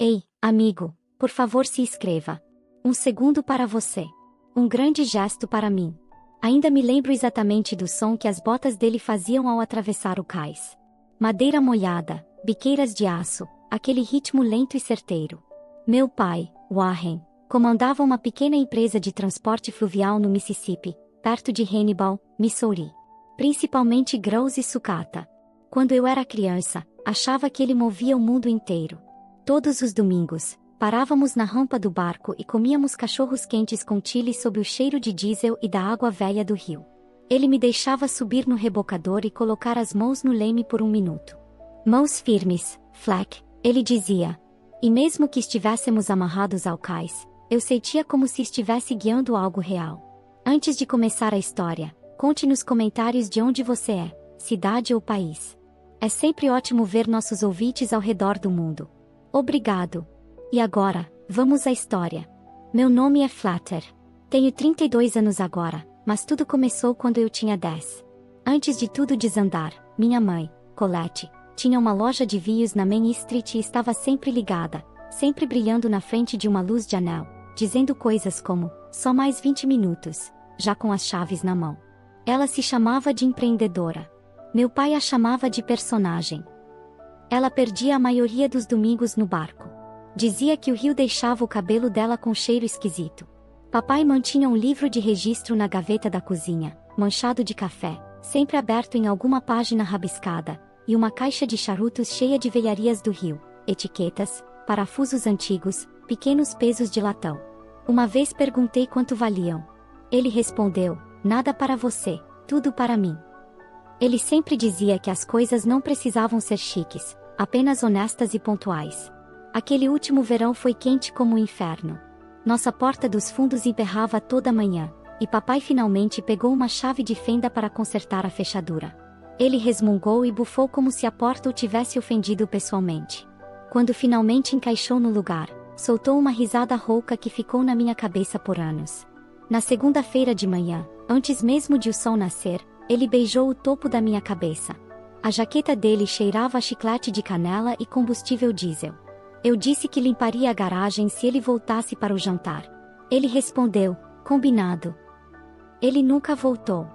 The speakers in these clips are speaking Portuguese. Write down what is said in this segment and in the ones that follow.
Ei, amigo, por favor se inscreva. Um segundo para você. Um grande gesto para mim. Ainda me lembro exatamente do som que as botas dele faziam ao atravessar o cais. Madeira molhada, biqueiras de aço, aquele ritmo lento e certeiro. Meu pai, Warren, comandava uma pequena empresa de transporte fluvial no Mississippi, perto de Hannibal, Missouri. Principalmente grãos e sucata. Quando eu era criança, achava que ele movia o mundo inteiro. Todos os domingos, parávamos na rampa do barco e comíamos cachorros quentes com chile sob o cheiro de diesel e da água velha do rio. Ele me deixava subir no rebocador e colocar as mãos no leme por um minuto. Mãos firmes, Fleck, ele dizia. E mesmo que estivéssemos amarrados ao cais, eu sentia como se estivesse guiando algo real. Antes de começar a história, conte nos comentários de onde você é, cidade ou país. É sempre ótimo ver nossos ouvintes ao redor do mundo. Obrigado. E agora, vamos à história. Meu nome é Flatter. Tenho 32 anos agora, mas tudo começou quando eu tinha 10. Antes de tudo desandar, minha mãe, Colette, tinha uma loja de vinhos na Main Street e estava sempre ligada, sempre brilhando na frente de uma luz de anel, dizendo coisas como, só mais 20 minutos, já com as chaves na mão. Ela se chamava de empreendedora. Meu pai a chamava de personagem. Ela perdia a maioria dos domingos no barco. Dizia que o rio deixava o cabelo dela com cheiro esquisito. Papai mantinha um livro de registro na gaveta da cozinha, manchado de café, sempre aberto em alguma página rabiscada, e uma caixa de charutos cheia de velharias do rio, etiquetas, parafusos antigos, pequenos pesos de latão. Uma vez perguntei quanto valiam. Ele respondeu, nada para você, tudo para mim. Ele sempre dizia que as coisas não precisavam ser chiques, apenas honestas e pontuais. Aquele último verão foi quente como o inferno. Nossa porta dos fundos emperrava toda manhã, e papai finalmente pegou uma chave de fenda para consertar a fechadura. Ele resmungou e bufou como se a porta o tivesse ofendido pessoalmente. Quando finalmente encaixou no lugar, soltou uma risada rouca que ficou na minha cabeça por anos. Na segunda-feira de manhã, antes mesmo de o sol nascer, ele beijou o topo da minha cabeça. A jaqueta dele cheirava a chiclete de canela e combustível diesel. Eu disse que limparia a garagem se ele voltasse para o jantar. Ele respondeu, combinado. Ele nunca voltou.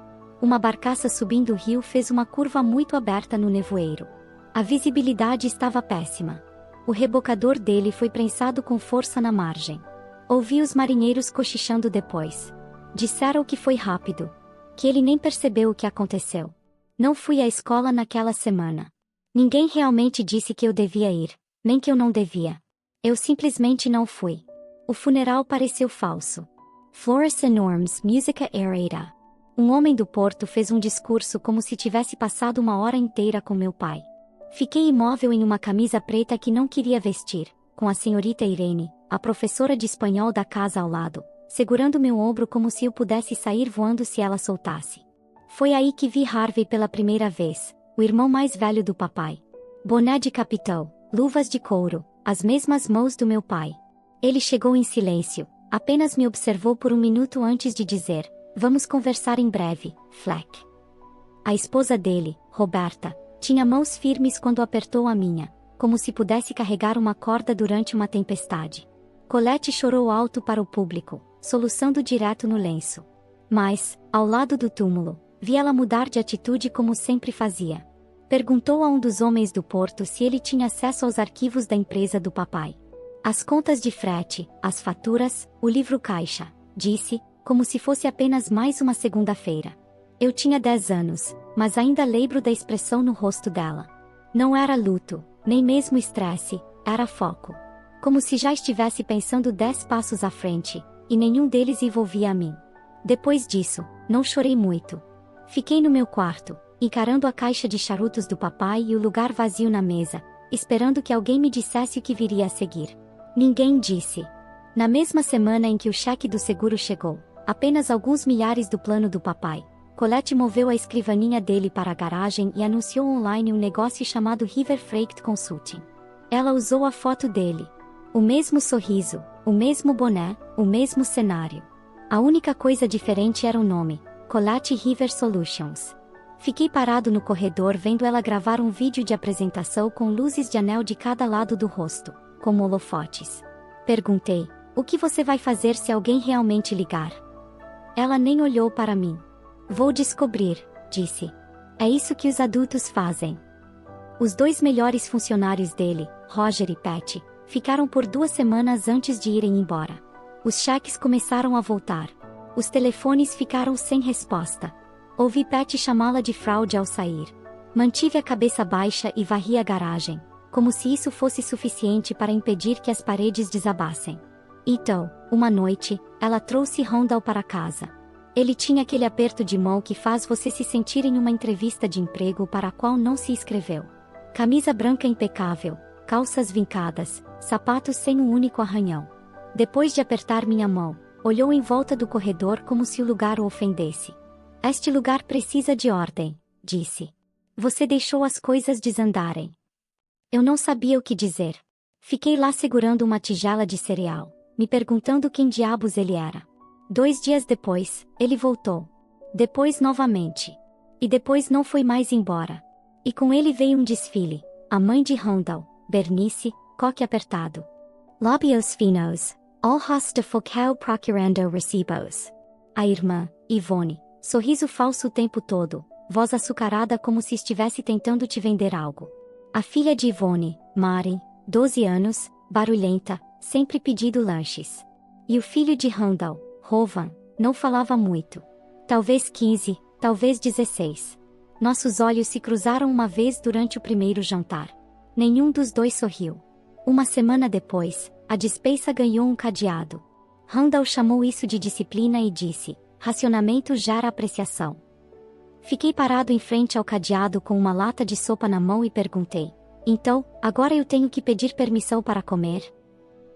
Uma barcaça subindo o rio fez uma curva muito aberta no nevoeiro. A visibilidade estava péssima. O rebocador dele foi prensado com força na margem. Ouvi os marinheiros cochichando depois. Disseram que foi rápido. Que ele nem percebeu o que aconteceu. Não fui à escola naquela semana. Ninguém realmente disse que eu devia ir, nem que eu não devia. Eu simplesmente não fui. O funeral pareceu falso. Flores enormes, música aerada. Um homem do porto fez um discurso como se tivesse passado uma hora inteira com meu pai. Fiquei imóvel em uma camisa preta que não queria vestir, com a senhorita Irene, a professora de espanhol da casa ao lado, segurando meu ombro como se eu pudesse sair voando se ela soltasse. Foi aí que vi Harvey pela primeira vez, o irmão mais velho do papai. Boné de capitão, luvas de couro, as mesmas mãos do meu pai. Ele chegou em silêncio, apenas me observou por um minuto antes de dizer, vamos conversar em breve, Fleck. A esposa dele, Roberta, tinha mãos firmes quando apertou a minha, como se pudesse carregar uma corda durante uma tempestade. Colette chorou alto para o público, soluçando direto no lenço. Mas, ao lado do túmulo, vi ela mudar de atitude como sempre fazia. Perguntou a um dos homens do porto se ele tinha acesso aos arquivos da empresa do papai. As contas de frete, as faturas, o livro-caixa, disse, como se fosse apenas mais uma segunda-feira. Eu tinha 10 anos, mas ainda lembro da expressão no rosto dela. Não era luto, nem mesmo estresse, era foco. Como se já estivesse pensando 10 passos à frente, e nenhum deles envolvia a mim. Depois disso, não chorei muito. Fiquei no meu quarto, encarando a caixa de charutos do papai e o lugar vazio na mesa, esperando que alguém me dissesse o que viria a seguir. Ninguém disse. Na mesma semana em que o cheque do seguro chegou, apenas alguns milhares do plano do papai, Colette moveu a escrivaninha dele para a garagem e anunciou online um negócio chamado River Freight Consulting. Ela usou a foto dele. O mesmo sorriso, o mesmo boné, o mesmo cenário. A única coisa diferente era o nome, Colette River Solutions. Fiquei parado no corredor vendo ela gravar um vídeo de apresentação com luzes de anel de cada lado do rosto. como holofotes. Perguntei: o que você vai fazer se alguém realmente ligar? Ela nem olhou para mim. Vou descobrir, disse. É isso que os adultos fazem. Os dois melhores funcionários dele, Roger e Patty, ficaram por 2 semanas antes de irem embora. Os cheques começaram a voltar. Os telefones ficaram sem resposta. Ouvi Patty chamá-la de fraude ao sair. Mantive a cabeça baixa e varri a garagem, como se isso fosse suficiente para impedir que as paredes desabassem. Então, uma noite, ela trouxe Randall para casa. Ele tinha aquele aperto de mão que faz você se sentir em uma entrevista de emprego para a qual não se inscreveu. Camisa branca impecável, calças vincadas, sapatos sem um único arranhão. Depois de apertar minha mão, olhou em volta do corredor como se o lugar o ofendesse. Este lugar precisa de ordem, disse. Você deixou as coisas desandarem. Eu não sabia o que dizer. Fiquei lá segurando uma tigela de cereal, me perguntando quem diabos ele era. 2 dias depois, ele voltou. Depois novamente. E depois não foi mais embora. E com ele veio um desfile. A mãe de Randall, Bernice, coque apertado. Labios finos, all hosta focal procurando recibos. A irmã, Yvonne, sorriso falso o tempo todo, voz açucarada como se estivesse tentando te vender algo. A filha de Yvonne, Mari, 12 anos, barulhenta, sempre pedindo lanches. E o filho de Randall, Rovan, não falava muito. Talvez 15, talvez 16. Nossos olhos se cruzaram uma vez durante o primeiro jantar. Nenhum dos dois sorriu. 1 semana depois, a despensa ganhou um cadeado. Randall chamou isso de disciplina e disse: racionamento gera apreciação. Fiquei parado em frente ao cadeado com uma lata de sopa na mão e perguntei: então, agora eu tenho que pedir permissão para comer?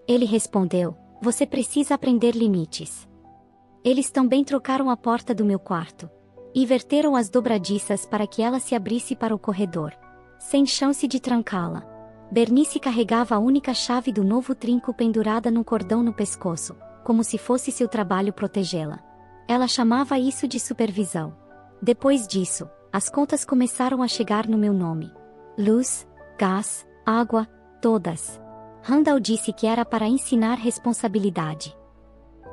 Ele respondeu: você precisa aprender limites. Eles também trocaram a porta do meu quarto. E verteram as dobradiças para que ela se abrisse para o corredor. Sem chance de trancá-la. Bernice carregava a única chave do novo trinco pendurada num cordão no pescoço, como se fosse seu trabalho protegê-la. Ela chamava isso de supervisão. Depois disso, as contas começaram a chegar no meu nome. Luz, gás, água, todas. Randall disse que era para ensinar responsabilidade.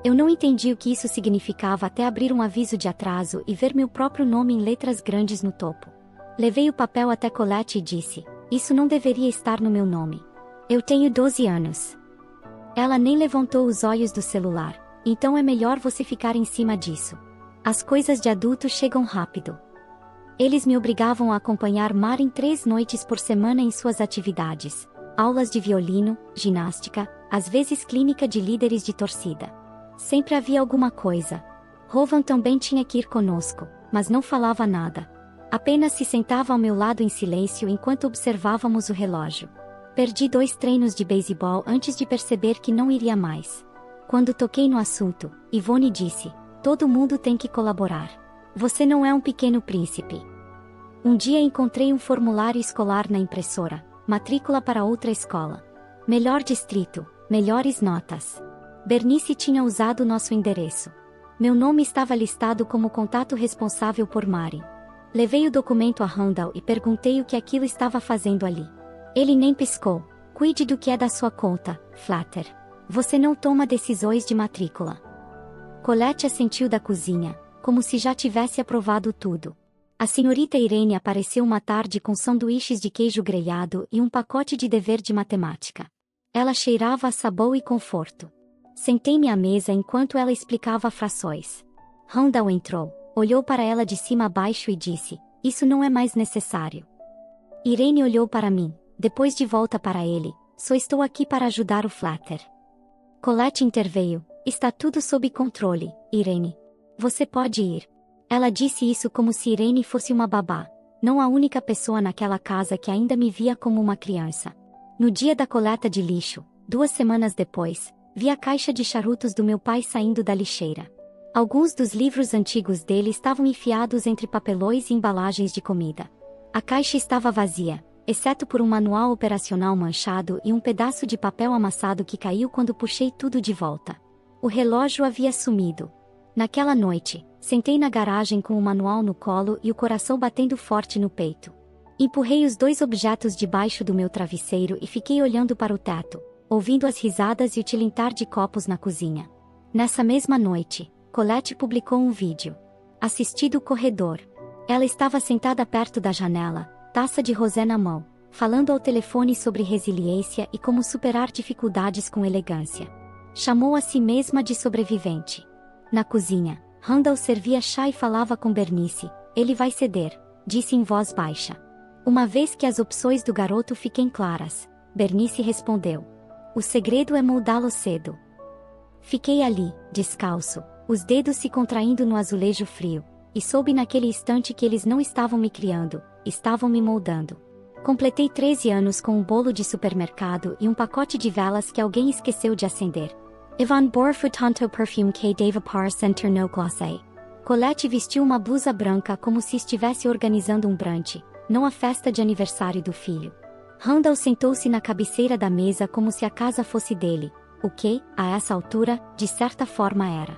Eu não entendi o que isso significava até abrir um aviso de atraso e ver meu próprio nome em letras grandes no topo. Levei o papel até Colette e disse: isso não deveria estar no meu nome. Eu tenho 12 anos. Ela nem levantou os olhos do celular, então é melhor você ficar em cima disso. As coisas de adulto chegam rápido. Eles me obrigavam a acompanhar Maren 3 noites por semana em suas atividades, aulas de violino, ginástica, às vezes clínica de líderes de torcida. Sempre havia alguma coisa. Rovan também tinha que ir conosco, mas não falava nada. Apenas se sentava ao meu lado em silêncio enquanto observávamos o relógio. Perdi 2 treinos de beisebol antes de perceber que não iria mais. Quando toquei no assunto, Yvonne disse: todo mundo tem que colaborar. Você não é um pequeno príncipe. Um dia encontrei um formulário escolar na impressora, matrícula para outra escola. Melhor distrito, melhores notas. Bernice tinha usado nosso endereço. Meu nome estava listado como contato responsável por Mari. Levei o documento a Randall e perguntei o que aquilo estava fazendo ali. Ele nem piscou. Cuide do que é da sua conta, Flatter. Você não toma decisões de matrícula. Colette assentiu da cozinha, como se já tivesse aprovado tudo. A senhorita Irene apareceu uma tarde com sanduíches de queijo grelhado e um pacote de dever de matemática. Ela cheirava a sabão e conforto. Sentei-me à mesa enquanto ela explicava frações. Randall entrou, olhou para ela de cima a baixo e disse: isso não é mais necessário. Irene olhou para mim, depois de volta para ele: só estou aqui para ajudar o Flatter. Colette interveio: está tudo sob controle, Irene. Você pode ir. Ela disse isso como se Irene fosse uma babá, não a única pessoa naquela casa que ainda me via como uma criança. No dia da coleta de lixo, 2 semanas depois, vi a caixa de charutos do meu pai saindo da lixeira. Alguns dos livros antigos dele estavam enfiados entre papelões e embalagens de comida. A caixa estava vazia, exceto por um manual operacional manchado e um pedaço de papel amassado que caiu quando puxei tudo de volta. O relógio havia sumido. Naquela noite, sentei na garagem com o manual no colo e o coração batendo forte no peito. Empurrei os 2 objetos debaixo do meu travesseiro e fiquei olhando para o teto. ouvindo as risadas e o tilintar de copos na cozinha. Nessa mesma noite, Colette publicou um vídeo. Assisti do corredor. Ela estava sentada perto da janela, taça de rosé na mão, falando ao telefone sobre resiliência e como superar dificuldades com elegância. Chamou a si mesma de sobrevivente. Na cozinha, Randall servia chá e falava com Bernice. Ele vai ceder, disse em voz baixa. Uma vez que as opções do garoto fiquem claras, Bernice respondeu. O segredo é moldá-lo cedo. Fiquei ali, descalço, os dedos se contraindo no azulejo frio, e soube naquele instante que eles não estavam me criando, estavam me moldando. Completei 13 anos com um bolo de supermercado e um pacote de velas que alguém esqueceu de acender. Evan Borfut tanto perfume que deva par sentir no glacé. Colette vestiu uma blusa branca como se estivesse organizando um brunch, não a festa de aniversário do filho. Randall sentou-se na cabeceira da mesa como se a casa fosse dele, o que, a essa altura, de certa forma era.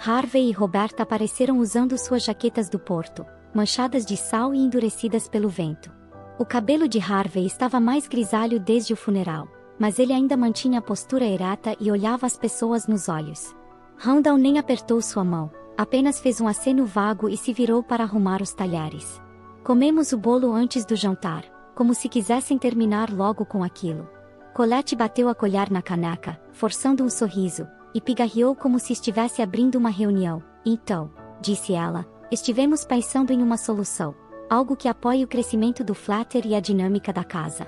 Harvey e Roberta apareceram usando suas jaquetas do porto, manchadas de sal e endurecidas pelo vento. O cabelo de Harvey estava mais grisalho desde o funeral, mas ele ainda mantinha a postura ereta e olhava as pessoas nos olhos. Randall nem apertou sua mão, apenas fez um aceno vago e se virou para arrumar os talheres. Comemos o bolo antes do jantar, como se quisessem terminar logo com aquilo. Colette bateu a colher na caneca, forçando um sorriso, e pigarreou como se estivesse abrindo uma reunião. Então, disse ela, estivemos pensando em uma solução. Algo que apoie o crescimento do Flatter e a dinâmica da casa.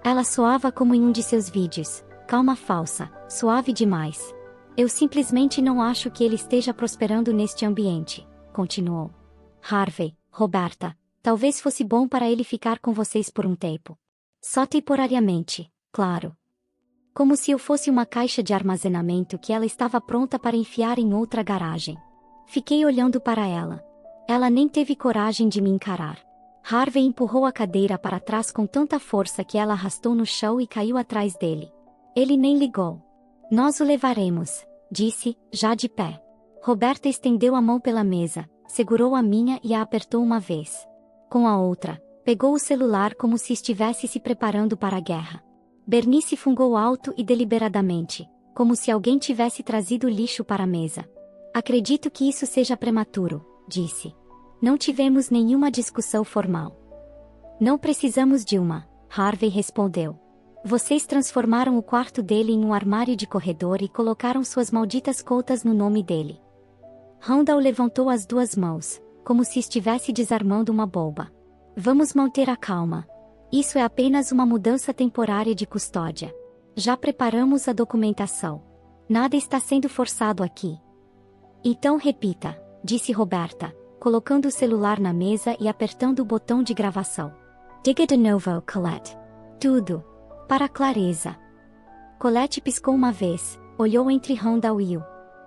Ela soava como em um de seus vídeos, calma falsa, suave demais. Eu simplesmente não acho que ele esteja prosperando neste ambiente, continuou. Harvey, Roberta, talvez fosse bom para ele ficar com vocês por um tempo. Só temporariamente, claro. Como se eu fosse uma caixa de armazenamento que ela estava pronta para enfiar em outra garagem. Fiquei olhando para ela. Ela nem teve coragem de me encarar. Harvey empurrou a cadeira para trás com tanta força que ela arrastou no chão e caiu atrás dele. Ele nem ligou. Nós o levaremos, disse, já de pé. Roberta estendeu a mão pela mesa, segurou a minha e a apertou uma vez. Com a outra, pegou o celular como se estivesse se preparando para a guerra. Bernice fungou alto e deliberadamente, como se alguém tivesse trazido lixo para a mesa. Acredito que isso seja prematuro, disse. Não tivemos nenhuma discussão formal. Não precisamos de uma, Harvey respondeu. Vocês transformaram o quarto dele em um armário de corredor e colocaram suas malditas contas no nome dele. Randall levantou as duas mãos, como se estivesse desarmando uma bomba. Vamos manter a calma. Isso é apenas uma mudança temporária de custódia. Já preparamos a documentação. Nada está sendo forçado aqui. Então repita, disse Roberta, colocando o celular na mesa e apertando o botão de gravação. Diga de novo, Colette. Tudo. Para clareza. Colette piscou uma vez, olhou entre Randall e o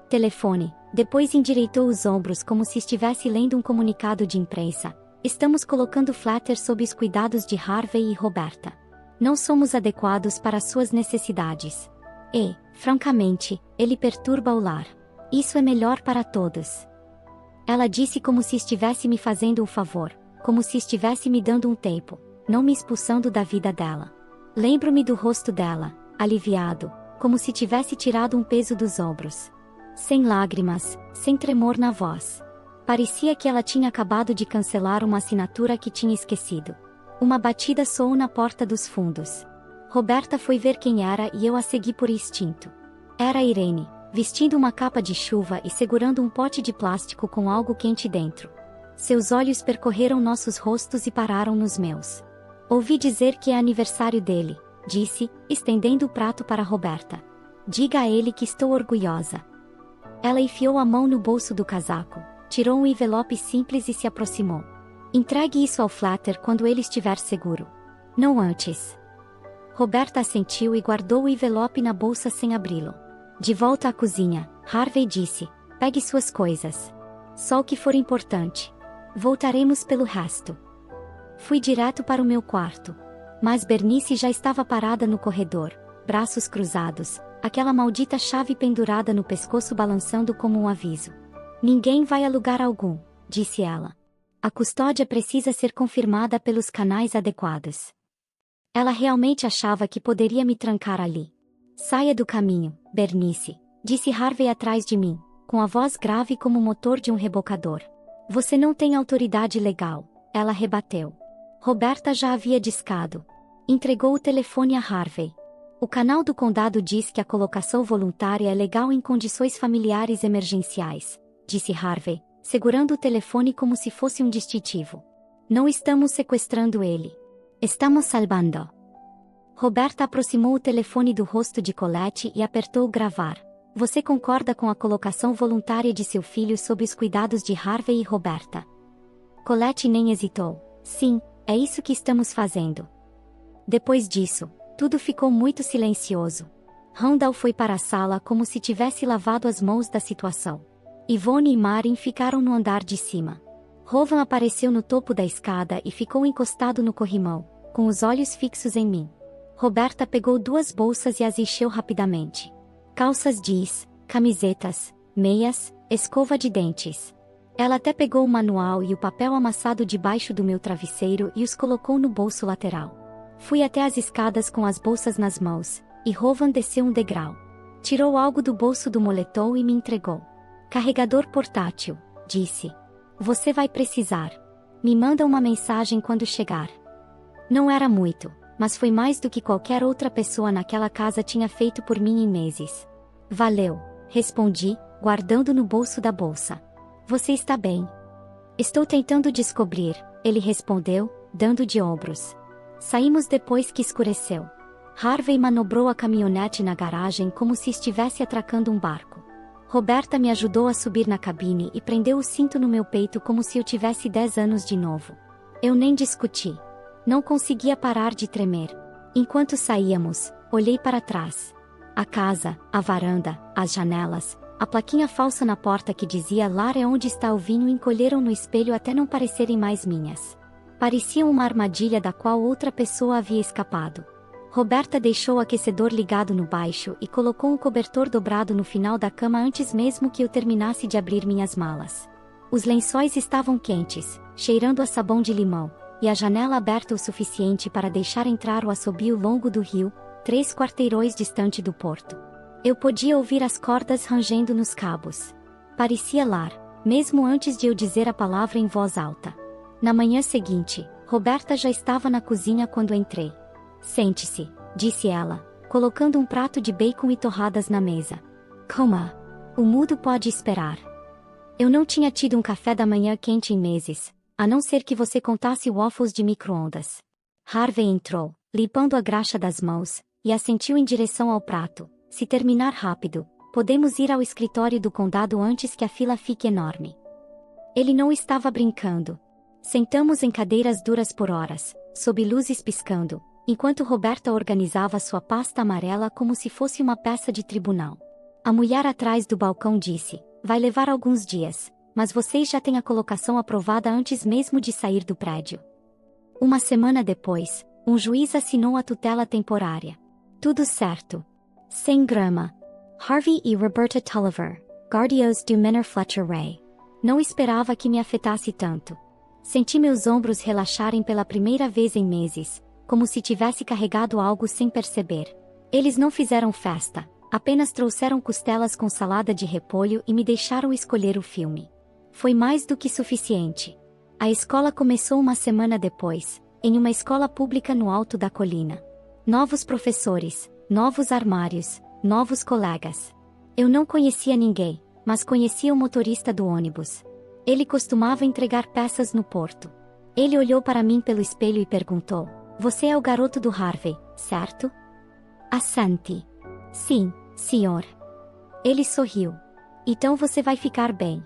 telefone, depois endireitou os ombros como se estivesse lendo um comunicado de imprensa. Estamos colocando Flatter sob os cuidados de Harvey e Roberta. Não somos adequados para suas necessidades. E, francamente, ele perturba o lar. Isso é melhor para todos. Ela disse como se estivesse me fazendo um favor, como se estivesse me dando um tempo, não me expulsando da vida dela. Lembro-me do rosto dela, aliviado, como se tivesse tirado um peso dos ombros. Sem lágrimas, sem tremor na voz. Parecia que ela tinha acabado de cancelar uma assinatura que tinha esquecido. Uma batida soou na porta dos fundos. Roberta foi ver quem era e eu a segui por instinto. Era Irene, vestindo uma capa de chuva e segurando um pote de plástico com algo quente dentro. Seus olhos percorreram nossos rostos e pararam nos meus. Ouvi dizer que é aniversário dele, disse, estendendo o prato para Roberta. Diga a ele que estou orgulhosa. Ela enfiou a mão no bolso do casaco, tirou um envelope simples e se aproximou. Entregue isso ao Flatter quando ele estiver seguro. Não antes. Roberta assentiu e guardou o envelope na bolsa sem abri-lo. De volta à cozinha, Harvey disse, pegue suas coisas. Só o que for importante. Voltaremos pelo resto. Fui direto para o meu quarto. Mas Bernice já estava parada no corredor, braços cruzados, aquela maldita chave pendurada no pescoço balançando como um aviso. Ninguém vai a lugar algum, disse ela. A custódia precisa ser confirmada pelos canais adequados. Ela realmente achava que poderia me trancar ali. Saia do caminho, Bernice, disse Harvey atrás de mim, com a voz grave como o motor de um rebocador. Você não tem autoridade legal, ela rebateu. Roberta já havia discado. Entregou o telefone a Harvey. O canal do condado diz que a colocação voluntária é legal em condições familiares emergenciais, disse Harvey, segurando o telefone como se fosse um distintivo. Não estamos sequestrando ele. Estamos salvando. Roberta aproximou o telefone do rosto de Colette e apertou gravar. Você concorda com a colocação voluntária de seu filho sob os cuidados de Harvey e Roberta? Colette nem hesitou. Sim, é isso que estamos fazendo. Depois disso, tudo ficou muito silencioso. Randall foi para a sala como se tivesse lavado as mãos da situação. Yvonne e Marin ficaram no andar de cima. Rowan apareceu no topo da escada e ficou encostado no corrimão, com os olhos fixos em mim. Roberta pegou 2 bolsas e as encheu rapidamente. Calças jeans, camisetas, meias, escova de dentes. Ela até pegou o manual e o papel amassado debaixo do meu travesseiro e os colocou no bolso lateral. Fui até as escadas com as bolsas nas mãos, e Rowan desceu um degrau. Tirou algo do bolso do moletom e me entregou. Carregador portátil, disse. Você vai precisar. Me manda uma mensagem quando chegar. Não era muito, mas foi mais do que qualquer outra pessoa naquela casa tinha feito por mim em meses. Valeu, respondi, guardando no bolso da bolsa. Você está bem? Estou tentando descobrir, ele respondeu, dando de ombros. Saímos depois que escureceu. Harvey manobrou a caminhonete na garagem como se estivesse atracando um barco. Roberta me ajudou a subir na cabine e prendeu o cinto no meu peito como se eu tivesse 10 anos de novo. Eu nem discuti. Não conseguia parar de tremer. Enquanto saíamos, olhei para trás. A casa, a varanda, as janelas, a plaquinha falsa na porta que dizia "Lar é onde está o vinho" encolheram no espelho até não parecerem mais minhas. Pareciam uma armadilha da qual outra pessoa havia escapado. Roberta deixou o aquecedor ligado no baixo e colocou um cobertor dobrado no final da cama antes mesmo que eu terminasse de abrir minhas malas. Os lençóis estavam quentes, cheirando a sabão de limão, e a janela aberta o suficiente para deixar entrar o assobio longo do rio, 3 quarteirões distante do porto. Eu podia ouvir as cordas rangendo nos cabos. Parecia lar, mesmo antes de eu dizer a palavra em voz alta. Na manhã seguinte, Roberta já estava na cozinha quando entrei. Sente-se, disse ela, colocando um prato de bacon e torradas na mesa. Coma. O mudo pode esperar. Eu não tinha tido um café da manhã quente em meses, a não ser que você contasse waffles de micro-ondas. Harvey entrou, limpando a graxa das mãos, e assentiu em direção ao prato. Se terminar rápido, podemos ir ao escritório do condado antes que a fila fique enorme. Ele não estava brincando. Sentamos em cadeiras duras por horas, sob luzes piscando, enquanto Roberta organizava sua pasta amarela como se fosse uma peça de tribunal. A mulher atrás do balcão disse: vai levar alguns dias, mas vocês já têm a colocação aprovada antes mesmo de sair do prédio. Uma semana depois, um juiz assinou a tutela temporária. Tudo certo. 100 grama. Harvey e Roberta Tulliver, guardiões do Manor Fletcher Ray. Não esperava que me afetasse tanto. Senti meus ombros relaxarem pela primeira vez em meses, como se tivesse carregado algo sem perceber. Eles não fizeram festa, apenas trouxeram costelas com salada de repolho e me deixaram escolher o filme. Foi mais do que suficiente. A escola começou uma semana depois, em uma escola pública no alto da colina. Novos professores, novos armários, novos colegas. Eu não conhecia ninguém, mas conhecia o motorista do ônibus. Ele costumava entregar peças no porto. Ele olhou para mim pelo espelho e perguntou: você é o garoto do Harvey, certo? Assenti. Sim, senhor. Ele sorriu. Então você vai ficar bem.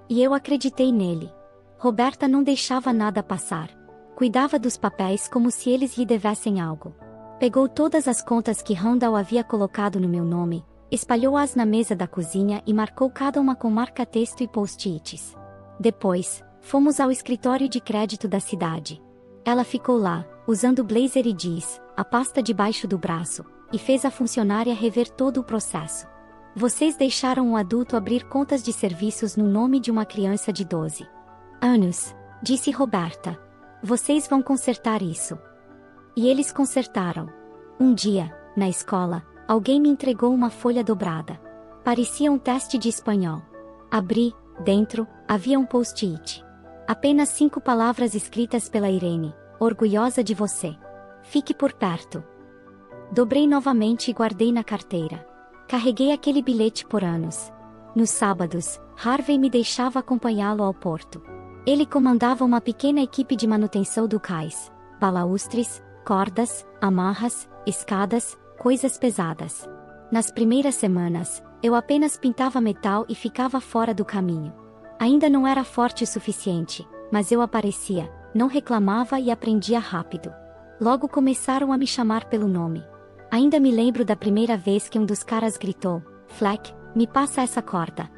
E eu acreditei nele. Roberta não deixava nada passar. Cuidava dos papéis como se eles lhe devessem algo. Pegou todas as contas que Randall havia colocado no meu nome, espalhou-as na mesa da cozinha e marcou cada uma com marca-texto e post-its. Depois, fomos ao escritório de crédito da cidade. Ela ficou lá, usando blazer e jeans, a pasta debaixo do braço, e fez a funcionária rever todo o processo. Vocês deixaram um adulto abrir contas de serviços no nome de uma criança de 12 anos, disse Roberta. Vocês vão consertar isso. E eles consertaram. Um dia, na escola, Alguém me entregou uma folha dobrada. Parecia um teste de espanhol. Abri, dentro, havia um post-it. Apenas 5 palavras escritas pela Irene, orgulhosa de você. Fique por perto. Dobrei novamente e guardei na carteira. Carreguei aquele bilhete por anos. Nos sábados, Harvey me deixava acompanhá-lo ao porto. Ele comandava uma pequena equipe de manutenção do cais. Balaústres, cordas, amarras, escadas, coisas pesadas. Nas primeiras semanas, eu apenas pintava metal e ficava fora do caminho. Ainda não era forte o suficiente, mas eu aparecia, não reclamava e aprendia rápido. Logo começaram a me chamar pelo nome. Ainda me lembro da primeira vez que um dos caras gritou: "Fleck, me passa essa corda."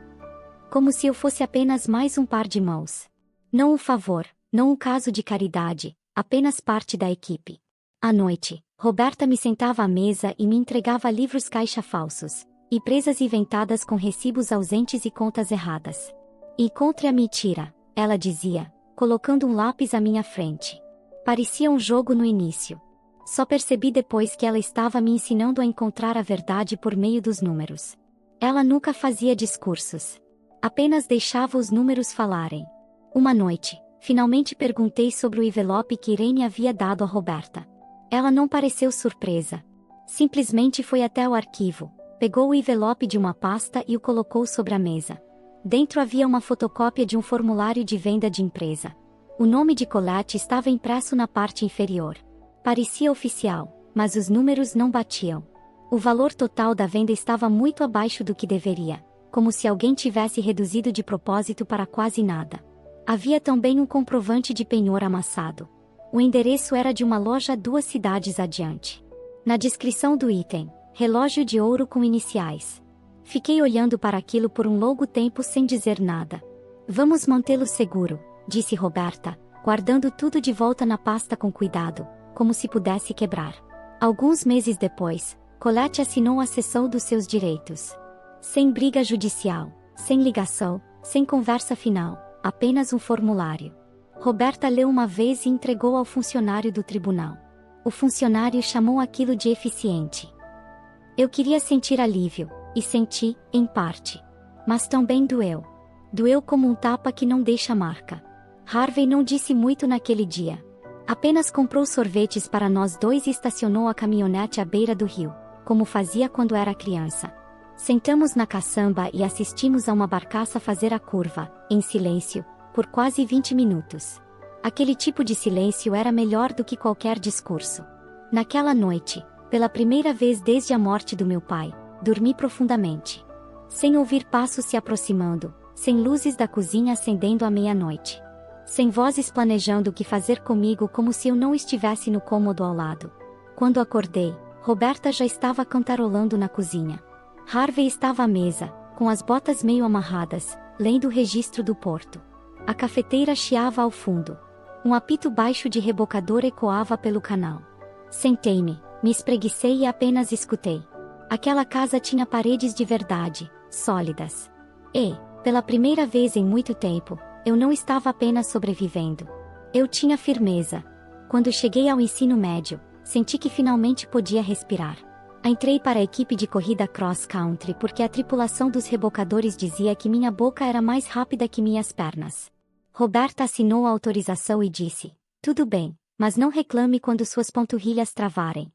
Como se eu fosse apenas mais um par de mãos. Não um favor, não um caso de caridade, apenas parte da equipe. À noite, Roberta me sentava à mesa e me entregava livros caixa falsos, e presas inventadas com recibos ausentes e contas erradas. "Encontre a mentira", ela dizia, colocando um lápis à minha frente. Parecia um jogo no início. Só percebi depois que ela estava me ensinando a encontrar a verdade por meio dos números. Ela nunca fazia discursos. Apenas deixava os números falarem. Uma noite, finalmente perguntei sobre o envelope que Irene havia dado a Roberta. Ela não pareceu surpresa. Simplesmente foi até o arquivo, pegou o envelope de uma pasta e o colocou sobre a mesa. Dentro havia uma fotocópia de um formulário de venda de empresa. O nome de Colette estava impresso na parte inferior. Parecia oficial, mas os números não batiam. O valor total da venda estava muito abaixo do que deveria, como se alguém tivesse reduzido de propósito para quase nada. Havia também um comprovante de penhor amassado. O endereço era de uma loja 2 cidades adiante. Na descrição do item, relógio de ouro com iniciais. Fiquei olhando para aquilo por um longo tempo sem dizer nada. "Vamos mantê-lo seguro", disse Roberta, guardando tudo de volta na pasta com cuidado, como se pudesse quebrar. Alguns meses depois, Colette assinou a cessão dos seus direitos. Sem briga judicial, sem ligação, sem conversa final, apenas um formulário. Roberta leu uma vez e entregou ao funcionário do tribunal. O funcionário chamou aquilo de eficiente. Eu queria sentir alívio, e senti, em parte. Mas também doeu. Doeu como um tapa que não deixa marca. Harvey não disse muito naquele dia. Apenas comprou sorvetes para nós dois e estacionou a caminhonete à beira do rio, como fazia quando era criança. Sentamos na caçamba e assistimos a uma barcaça fazer a curva, em silêncio, por quase 20 minutos. Aquele tipo de silêncio era melhor do que qualquer discurso. Naquela noite, pela primeira vez desde a morte do meu pai, dormi profundamente. Sem ouvir passos se aproximando, sem luzes da cozinha acendendo à meia-noite. Sem vozes planejando o que fazer comigo como se eu não estivesse no cômodo ao lado. Quando acordei, Roberta já estava cantarolando na cozinha. Harvey estava à mesa, com as botas meio amarradas, lendo o registro do porto. A cafeteira chiava ao fundo. Um apito baixo de rebocador ecoava pelo canal. Sentei-me, me espreguicei e apenas escutei. Aquela casa tinha paredes de verdade, sólidas. E, pela primeira vez em muito tempo, eu não estava apenas sobrevivendo. Eu tinha firmeza. Quando cheguei ao ensino médio, senti que finalmente podia respirar. Entrei para a equipe de corrida cross-country porque a tripulação dos rebocadores dizia que minha boca era mais rápida que minhas pernas. Roberta assinou a autorização e disse: "Tudo bem, mas não reclame quando suas panturrilhas travarem."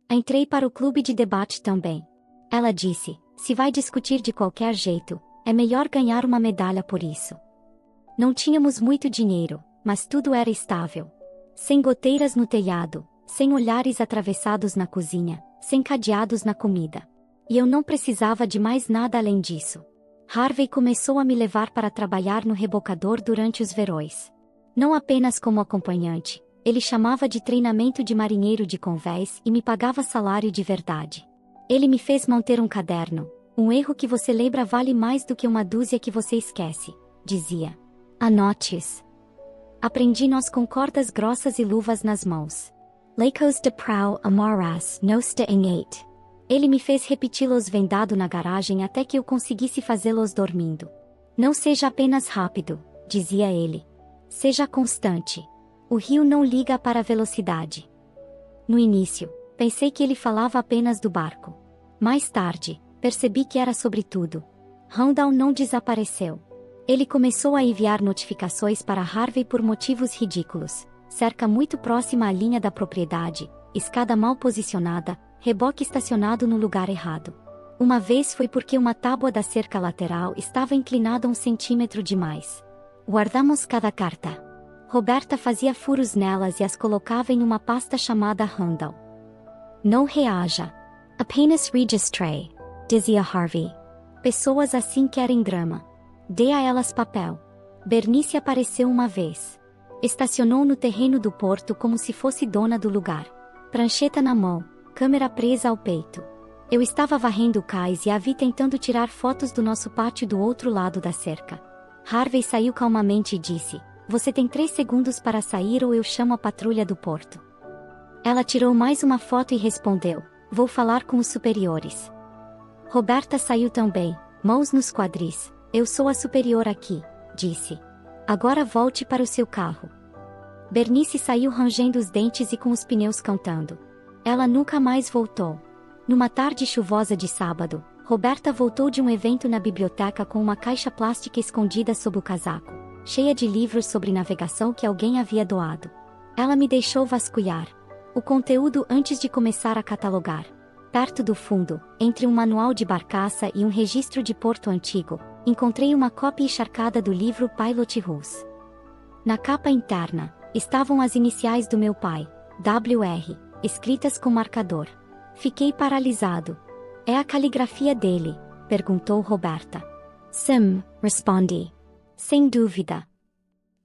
Entrei para o clube de debate também. Ela disse: "Se vai discutir de qualquer jeito, é melhor ganhar uma medalha por isso." Não tínhamos muito dinheiro, mas tudo era estável. Sem goteiras no telhado, sem olhares atravessados na cozinha, sem cadeados na comida. E eu não precisava de mais nada além disso. Harvey começou a me levar para trabalhar no rebocador durante os verões. Não apenas como acompanhante, ele chamava de treinamento de marinheiro de convés e me pagava salário de verdade. Ele me fez manter um caderno. "Um erro que você lembra vale mais do que uma dúzia que você esquece", dizia. "Anote-os." Aprendi nós com cordas grossas e luvas nas mãos. "Lacos de prau amoras nosta engate." Ele me fez repeti-los vendado na garagem até que eu conseguisse fazê-los dormindo. "Não seja apenas rápido", dizia ele. "Seja constante. O rio não liga para a velocidade." No início, pensei que ele falava apenas do barco. Mais tarde, percebi que era sobre tudo. Randall não desapareceu. Ele começou a enviar notificações para Harvey por motivos ridículos. Cerca muito próxima à linha da propriedade, escada mal posicionada, reboque estacionado no lugar errado. Uma vez foi porque uma tábua da cerca lateral estava inclinada 1 centímetro demais. Guardamos cada carta. Roberta fazia furos nelas e as colocava em uma pasta chamada Randall. Não reaja. Apenas registre, dizia Harvey. Pessoas assim querem drama. Dê a elas papel. Bernice apareceu uma vez. Estacionou no terreno do porto como se fosse dona do lugar. Prancheta na mão, câmera presa ao peito. Eu estava varrendo o cais e a vi tentando tirar fotos do nosso pátio do outro lado da cerca. Harvey saiu calmamente e disse: "Você tem 3 segundos para sair ou eu chamo a patrulha do porto." Ela tirou mais uma foto e respondeu: "Vou falar com os superiores." Roberta saiu também, mãos nos quadris. "Eu sou a superior aqui", disse. "Agora volte para o seu carro." Bernice saiu rangendo os dentes e com os pneus cantando. Ela nunca mais voltou. Numa tarde chuvosa de sábado, Roberta voltou de um evento na biblioteca com uma caixa plástica escondida sob o casaco, cheia de livros sobre navegação que alguém havia doado. Ela me deixou vasculhar o conteúdo antes de começar a catalogar. Perto do fundo, entre um manual de barcaça e um registro de porto antigo, encontrei uma cópia encharcada do livro Pilot Rules. Na capa interna, estavam as iniciais do meu pai, WR, escritas com marcador. Fiquei paralisado. "É a caligrafia dele?" perguntou Roberta. "Sim", respondi. "Sem dúvida."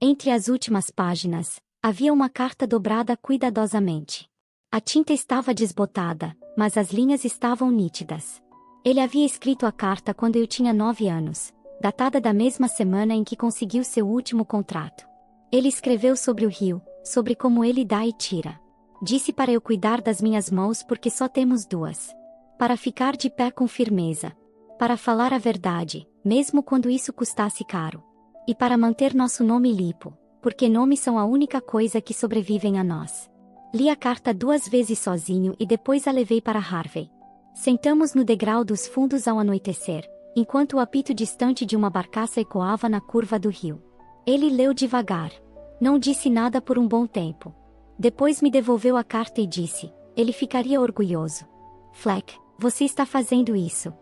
Entre as últimas páginas, havia uma carta dobrada cuidadosamente. A tinta estava desbotada, mas as linhas estavam nítidas. Ele havia escrito a carta quando eu tinha 9 anos, datada da mesma semana em que conseguiu seu último contrato. Ele escreveu sobre o rio, sobre como ele dá e tira. Disse para eu cuidar das minhas mãos porque só temos 2. Para ficar de pé com firmeza. Para falar a verdade, mesmo quando isso custasse caro. E para manter nosso nome limpo, porque nomes são a única coisa que sobrevivem a nós. Li a carta 2 vezes sozinho e depois a levei para Harvey. Sentamos no degrau dos fundos ao anoitecer, enquanto o apito distante de uma barcaça ecoava na curva do rio. Ele leu devagar. Não disse nada por um bom tempo. Depois me devolveu a carta e disse: "Ele ficaria orgulhoso. Fleck, você está fazendo isso."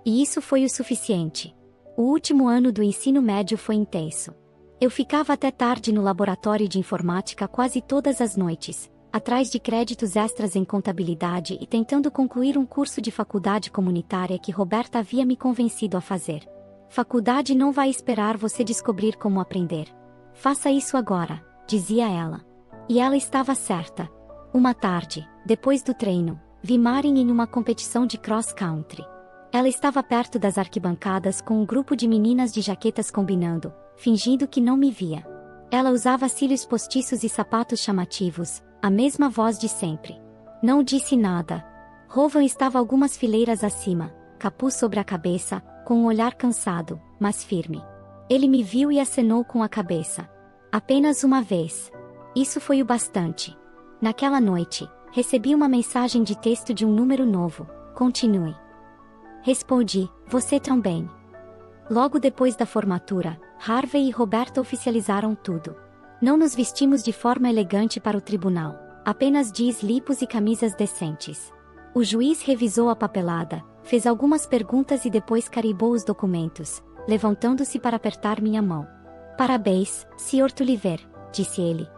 E isso foi o suficiente. O último ano do ensino médio foi intenso. Eu ficava até tarde no laboratório de informática quase todas as noites, atrás de créditos extras em contabilidade e tentando concluir um curso de faculdade comunitária que Roberta havia me convencido a fazer. "Faculdade não vai esperar você descobrir como aprender. Faça isso agora", dizia ela. E ela estava certa. Uma tarde, depois do treino, vi Marin em uma competição de cross-country. Ela estava perto das arquibancadas com um grupo de meninas de jaquetas combinando, fingindo que não me via. Ela usava cílios postiços e sapatos chamativos, a mesma voz de sempre. Não disse nada. Rowan estava algumas fileiras acima, capuz sobre a cabeça, com um olhar cansado, mas firme. Ele me viu e acenou com a cabeça. Apenas uma vez. Isso foi o bastante. Naquela noite, recebi uma mensagem de texto de um número novo. "Continue." Respondi: "Você também." Logo depois da formatura, Harvey e Roberta oficializaram tudo. Não nos vestimos de forma elegante para o tribunal, apenas jeans limpos e camisas decentes. O juiz revisou a papelada, fez algumas perguntas e depois carimbou os documentos, levantando-se para apertar minha mão. "Parabéns, Sr. Tulliver", disse ele.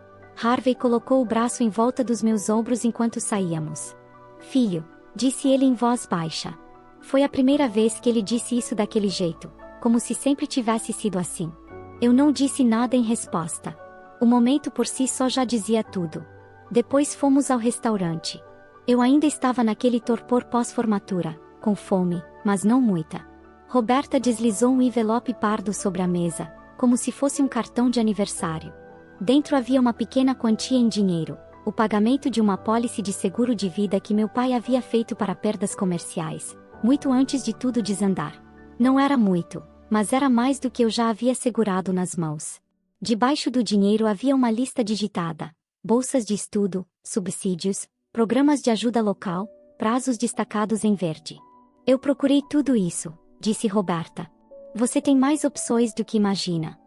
Harvey colocou o braço em volta dos meus ombros enquanto saíamos. "Filho", disse ele em voz baixa. Foi a primeira vez que ele disse isso daquele jeito, como se sempre tivesse sido assim. Eu não disse nada em resposta. O momento por si só já dizia tudo. Depois fomos ao restaurante. Eu ainda estava naquele torpor pós-formatura, com fome, mas não muita. Roberta deslizou um envelope pardo sobre a mesa, como se fosse um cartão de aniversário. Dentro havia uma pequena quantia em dinheiro, o pagamento de uma apólice de seguro de vida que meu pai havia feito para perdas comerciais, muito antes de tudo desandar. Não era muito, mas era mais do que eu já havia segurado nas mãos. Debaixo do dinheiro havia uma lista digitada: bolsas de estudo, subsídios, programas de ajuda local, prazos destacados em verde. Eu procurei tudo isso, disse Roberta. Você tem mais opções do que imagina.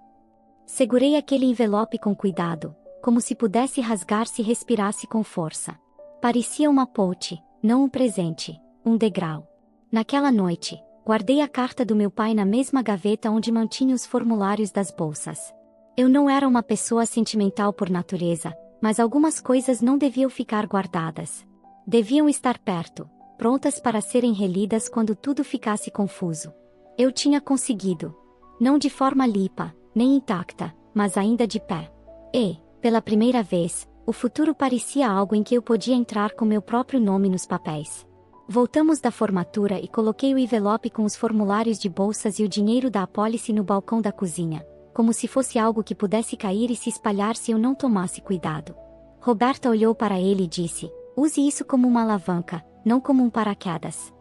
Segurei aquele envelope com cuidado, como se pudesse rasgar se respirasse com força. Parecia uma ponte, não um presente, um degrau. Naquela noite, guardei a carta do meu pai na mesma gaveta onde mantinha os formulários das bolsas. Eu não era uma pessoa sentimental por natureza, mas algumas coisas não deviam ficar guardadas. Deviam estar perto, prontas para serem relidas quando tudo ficasse confuso. Eu tinha conseguido. Não de forma limpa, nem intacta, mas ainda de pé. E, pela primeira vez, o futuro parecia algo em que eu podia entrar com meu próprio nome nos papéis. Voltamos da formatura e coloquei o envelope com os formulários de bolsas e o dinheiro da apólice no balcão da cozinha, como se fosse algo que pudesse cair e se espalhar se eu não tomasse cuidado. Roberta olhou para ele e disse: use isso como uma alavanca, não como um paraquedas.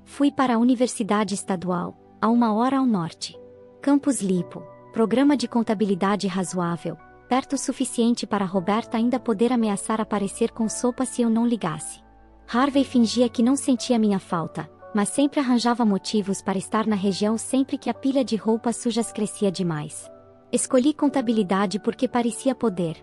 Fui para a Universidade Estadual, a 1 hora ao norte. Campus limpo, programa de contabilidade razoável, perto o suficiente para Roberta ainda poder ameaçar aparecer com sopa se eu não ligasse. Harvey fingia que não sentia minha falta, mas sempre arranjava motivos para estar na região sempre que a pilha de roupas sujas crescia demais. Escolhi contabilidade porque parecia poder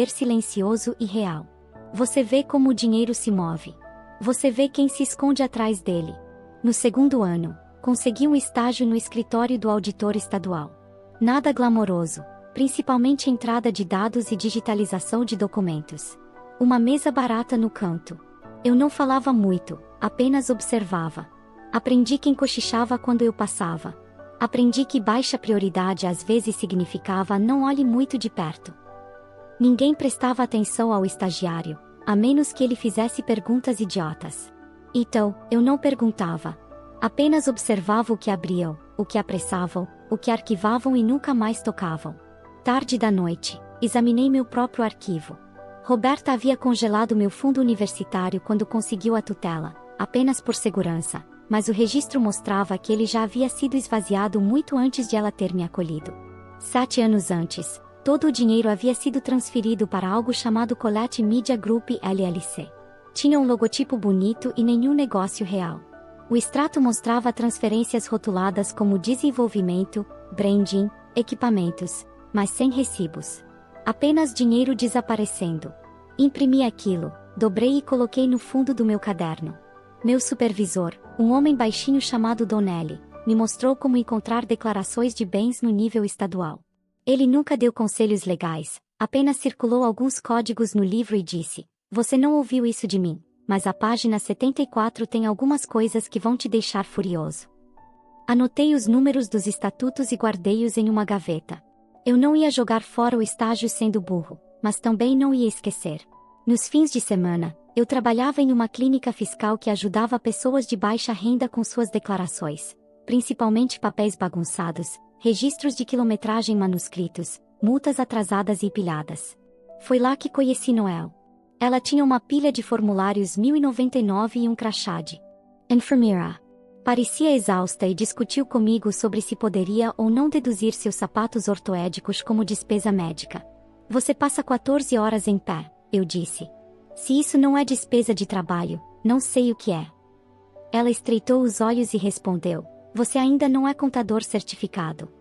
silencioso e real. Você vê como o dinheiro se move. Você vê quem se esconde atrás dele. No segundo ano, consegui um estágio no escritório do auditor estadual. Nada glamouroso, principalmente entrada de dados e digitalização de documentos. Uma mesa barata no canto. Eu não falava muito, apenas observava. Aprendi quem cochichava quando eu passava. Aprendi que baixa prioridade às vezes significava não olhe muito de perto. Ninguém prestava atenção ao estagiário, a menos que ele fizesse perguntas idiotas. Então, eu não perguntava. Apenas observava o que abriam, o que apressavam, o que arquivavam e nunca mais tocavam. Tarde da noite, examinei meu próprio arquivo. Roberta havia congelado meu fundo universitário quando conseguiu a tutela, apenas por segurança, mas o registro mostrava que ele já havia sido esvaziado muito antes de ela ter me acolhido. 7 anos antes, todo o dinheiro havia sido transferido para algo chamado Colette Media Group LLC. Tinha um logotipo bonito e nenhum negócio real. O extrato mostrava transferências rotuladas como desenvolvimento, branding, equipamentos, mas sem recibos. Apenas dinheiro desaparecendo. Imprimi aquilo, dobrei e coloquei no fundo do meu caderno. Meu supervisor, um homem baixinho chamado Donnelly, me mostrou como encontrar declarações de bens no nível estadual. Ele nunca deu conselhos legais, apenas circulou alguns códigos no livro e disse: você não ouviu isso de mim, mas a página 74 tem algumas coisas que vão te deixar furioso. Anotei os números dos estatutos e guardei-os em uma gaveta. Eu não ia jogar fora o estágio sendo burro, mas também não ia esquecer. Nos fins de semana, eu trabalhava em uma clínica fiscal que ajudava pessoas de baixa renda com suas declarações, principalmente papéis bagunçados, registros de quilometragem manuscritos, multas atrasadas e empilhadas. Foi lá que conheci Noel. Ela tinha uma pilha de formulários 1099 e um crachá de enfermeira. Parecia exausta e discutiu comigo sobre se poderia ou não deduzir seus sapatos ortoédicos como despesa médica. Você passa 14 horas em pé, eu disse. Se isso não é despesa de trabalho, não sei o que é. Ela estreitou os olhos e respondeu: você ainda não é contador certificado.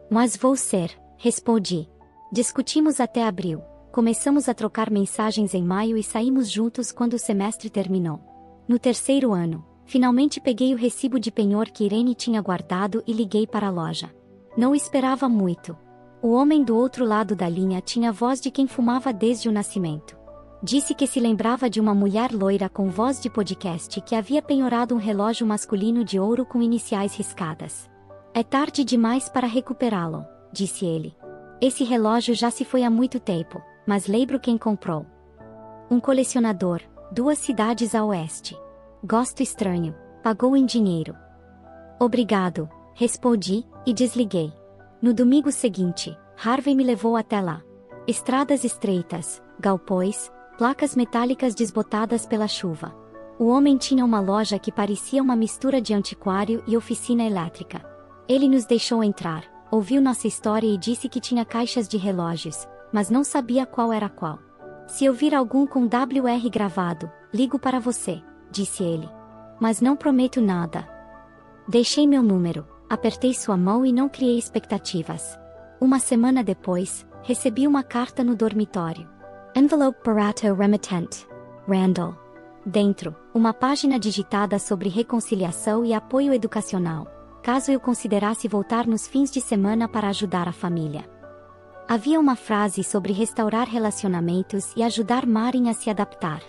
Mas vou ser, respondi. Discutimos até abril, começamos a trocar mensagens em maio e saímos juntos quando o semestre terminou. No terceiro ano, finalmente peguei o recibo de penhor que Irene tinha guardado e liguei para a loja. Não esperava muito. O homem do outro lado da linha tinha a voz de quem fumava desde o nascimento. Disse que se lembrava de uma mulher loira com voz de podcast que havia penhorado um relógio masculino de ouro com iniciais riscadas. É tarde demais para recuperá-lo, disse ele. Esse relógio já se foi há muito tempo, mas lembro quem comprou. Um colecionador, 2 cidades a oeste. Gosto estranho, pagou em dinheiro. Obrigado, respondi, e desliguei. No domingo seguinte, Harvey me levou até lá. Estradas estreitas, galpões, placas metálicas desbotadas pela chuva. O homem tinha uma loja que parecia uma mistura de antiquário e oficina elétrica. Ele nos deixou entrar, ouviu nossa história e disse que tinha caixas de relógios, mas não sabia qual era qual. Se eu vir algum com WR gravado, ligo para você, disse ele. Mas não prometo nada. Deixei meu número, apertei sua mão e não criei expectativas. Uma semana depois, recebi uma carta no dormitório. Envelope barato remitente. Randall. Dentro, uma página digitada sobre reconciliação e apoio educacional, caso eu considerasse voltar nos fins de semana para ajudar a família. Havia uma frase sobre restaurar relacionamentos e ajudar Marin a se adaptar.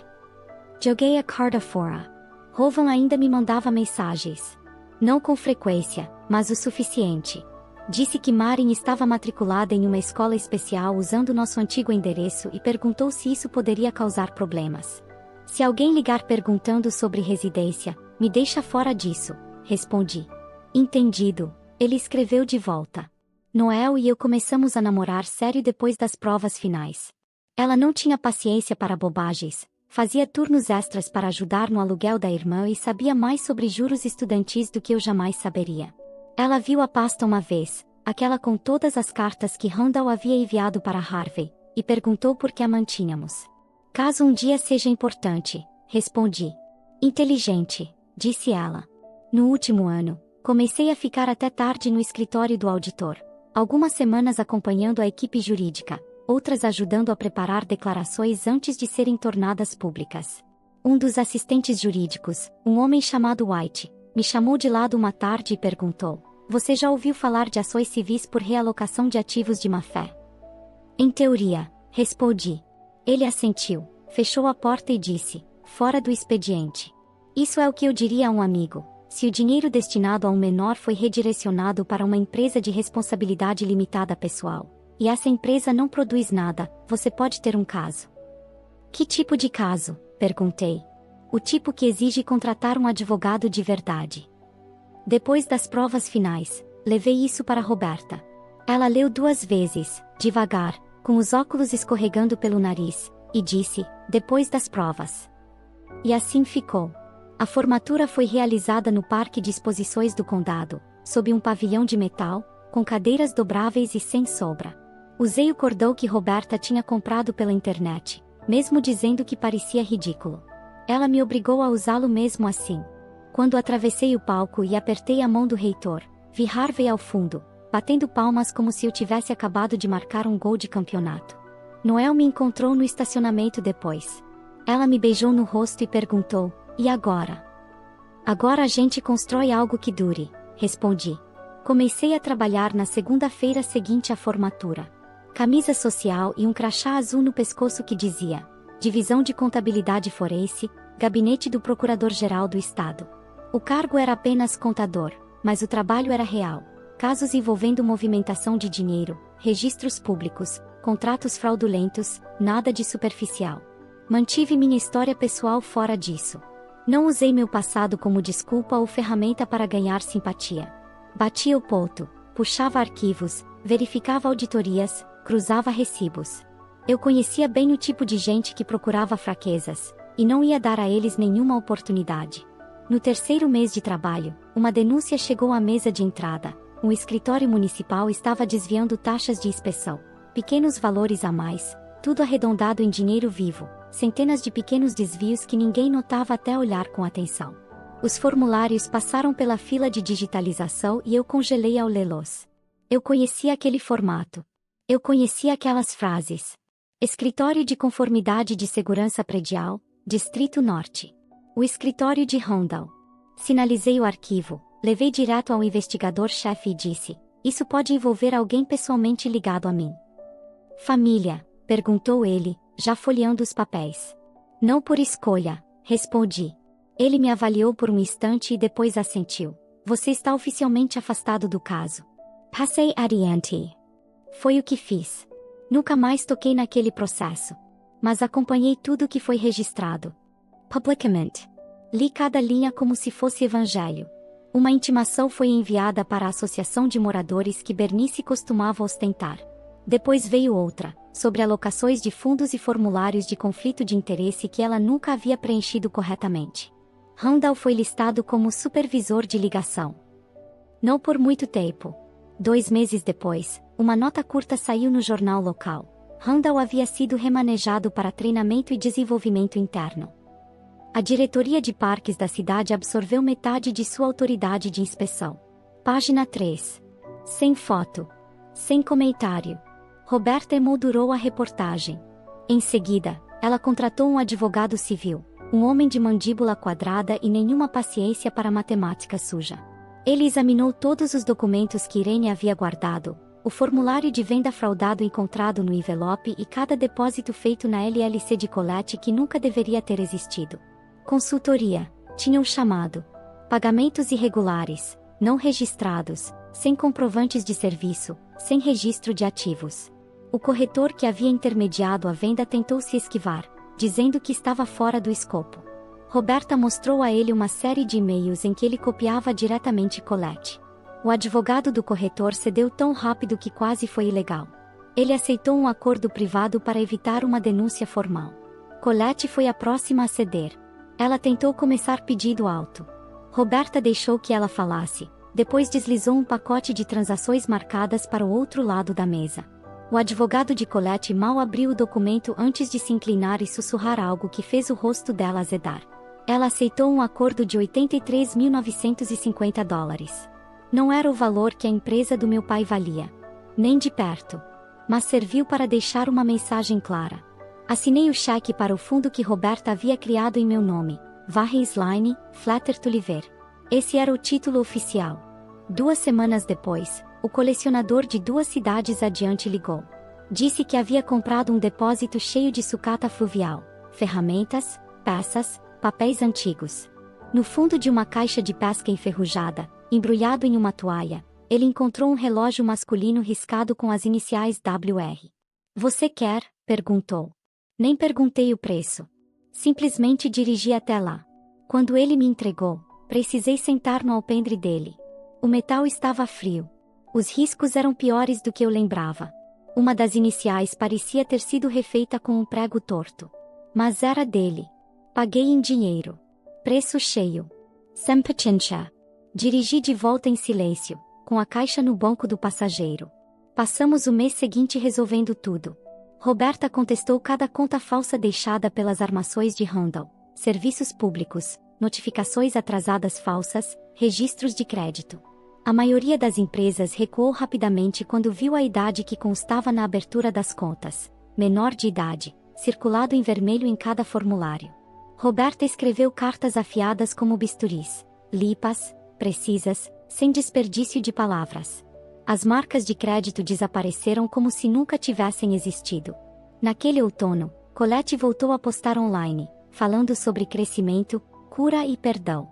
Joguei a carta fora. Rovan ainda me mandava mensagens. Não com frequência, mas o suficiente. Disse que Marin estava matriculada em uma escola especial usando nosso antigo endereço e perguntou se isso poderia causar problemas. Se alguém ligar perguntando sobre residência, me deixa fora disso, respondi. Entendido, ele escreveu de volta. Noel e eu começamos a namorar sério depois das provas finais. Ela não tinha paciência para bobagens, fazia turnos extras para ajudar no aluguel da irmã e sabia mais sobre juros estudantis do que eu jamais saberia. Ela viu a pasta uma vez, aquela com todas as cartas que Randall havia enviado para Harvey, e perguntou por que a mantínhamos. Caso um dia seja importante, respondi. Inteligente, disse ela. No último ano, comecei a ficar até tarde no escritório do auditor. Algumas semanas acompanhando a equipe jurídica, outras ajudando a preparar declarações antes de serem tornadas públicas. Um dos assistentes jurídicos, um homem chamado White, me chamou de lado uma tarde e perguntou: "Você já ouviu falar de ações civis por realocação de ativos de má-fé?" Em teoria, respondi. Ele assentiu, fechou a porta e disse: "Fora do expediente." Isso é o que eu diria a um amigo. Se o dinheiro destinado a um menor foi redirecionado para uma empresa de responsabilidade limitada pessoal, e essa empresa não produz nada, você pode ter um caso. Que tipo de caso? Perguntei. O tipo que exige contratar um advogado de verdade. Depois das provas finais, levei isso para Roberta. Ela leu 2 vezes, devagar, com os óculos escorregando pelo nariz, e disse: "Depois das provas." E assim ficou. A formatura foi realizada no Parque de Exposições do Condado, sob um pavilhão de metal, com cadeiras dobráveis e sem sombra. Usei o cordão que Roberta tinha comprado pela internet, mesmo dizendo que parecia ridículo. Ela me obrigou a usá-lo mesmo assim. Quando atravessei o palco e apertei a mão do reitor, vi Harvey ao fundo, batendo palmas como se eu tivesse acabado de marcar um gol de campeonato. Noel me encontrou no estacionamento depois. Ela me beijou no rosto e perguntou: "E agora?" "Agora a gente constrói algo que dure", respondi. Comecei a trabalhar na segunda-feira seguinte à formatura. Camisa social e um crachá azul no pescoço que dizia: Divisão de Contabilidade Forense, Gabinete do Procurador-Geral do Estado. O cargo era apenas contador, mas o trabalho era real. Casos envolvendo movimentação de dinheiro, registros públicos, contratos fraudulentos, nada de superficial. Mantive minha história pessoal fora disso. Não usei meu passado como desculpa ou ferramenta para ganhar simpatia. Batia o ponto, puxava arquivos, verificava auditorias, cruzava recibos. Eu conhecia bem o tipo de gente que procurava fraquezas, e não ia dar a eles nenhuma oportunidade. No 3º mês de trabalho, uma denúncia chegou à mesa de entrada. Um escritório municipal estava desviando taxas de inspeção. Pequenos valores a mais, tudo arredondado em dinheiro vivo, centenas de pequenos desvios que ninguém notava até olhar com atenção. Os formulários passaram pela fila de digitalização e eu congelei ao lê-los. Eu conhecia aquele formato. Eu conhecia aquelas frases. Escritório de Conformidade de Segurança Predial, Distrito Norte. O escritório de Randall. Sinalizei o arquivo, levei direto ao investigador-chefe e disse: "Isso pode envolver alguém pessoalmente ligado a mim." "Família?" perguntou ele, já folheando os papéis. "Não por escolha", respondi. Ele me avaliou por um instante e depois assentiu. "Você está oficialmente afastado do caso." Passei adiante. Foi o que fiz. Nunca mais toquei naquele processo. Mas acompanhei tudo que foi registrado. Publicamente. Li cada linha como se fosse evangelho. Uma intimação foi enviada para a associação de moradores que Bernice costumava ostentar. Depois veio outra, sobre alocações de fundos e formulários de conflito de interesse que ela nunca havia preenchido corretamente. Randall foi listado como supervisor de ligação. Não por muito tempo. 2 meses depois, uma nota curta saiu no jornal local. Randall havia sido remanejado para treinamento e desenvolvimento interno. A diretoria de parques da cidade absorveu metade de sua autoridade de inspeção. Página 3. Sem foto. Sem comentário. Roberta emoldurou a reportagem. Em seguida, ela contratou um advogado civil, um homem de mandíbula quadrada e nenhuma paciência para matemática suja. Ele examinou todos os documentos que Irene havia guardado, o formulário de venda fraudado encontrado no envelope e cada depósito feito na LLC de Colette que nunca deveria ter existido. Consultoria. Tinham chamado. Pagamentos irregulares, não registrados, sem comprovantes de serviço, sem registro de ativos. O corretor que havia intermediado a venda tentou se esquivar, dizendo que estava fora do escopo. Roberta mostrou a ele uma série de e-mails em que ele copiava diretamente Colette. O advogado do corretor cedeu tão rápido que quase foi ilegal. Ele aceitou um acordo privado para evitar uma denúncia formal. Colette foi a próxima a ceder. Ela tentou começar pedido alto. Roberta deixou que ela falasse, depois deslizou um pacote de transações marcadas para o outro lado da mesa. O advogado de Colette mal abriu o documento antes de se inclinar e sussurrar algo que fez o rosto dela azedar. Ela aceitou um acordo de $83.950. Não era o valor que a empresa do meu pai valia. Nem de perto. Mas serviu para deixar uma mensagem clara. Assinei o cheque para o fundo que Roberta havia criado em meu nome, Varensline, Flatter Tulliver. Esse era o título oficial. 2 semanas depois, o colecionador de 2 cidades adiante ligou. Disse que havia comprado um depósito cheio de sucata fluvial, ferramentas, peças, papéis antigos. No fundo de uma caixa de pesca enferrujada, embrulhado em uma toalha, ele encontrou um relógio masculino riscado com as iniciais WR. Você quer? Perguntou. Nem perguntei o preço. Simplesmente dirigi até lá. Quando ele me entregou, precisei sentar no alpendre dele. O metal estava frio. Os riscos eram piores do que eu lembrava. Uma das iniciais parecia ter sido refeita com um prego torto. Mas era dele. Paguei em dinheiro. Preço cheio. Sem pachincha. Dirigi de volta em silêncio, com a caixa no banco do passageiro. Passamos o mês seguinte resolvendo tudo. Roberta contestou cada conta falsa deixada pelas armações de Randall, serviços públicos, notificações atrasadas falsas, registros de crédito. A maioria das empresas recuou rapidamente quando viu a idade que constava na abertura das contas, menor de idade, circulado em vermelho em cada formulário. Roberta escreveu cartas afiadas como bisturis, limpas, precisas, sem desperdício de palavras. As marcas de crédito desapareceram como se nunca tivessem existido. Naquele outono, Colette voltou a postar online, falando sobre crescimento, cura e perdão.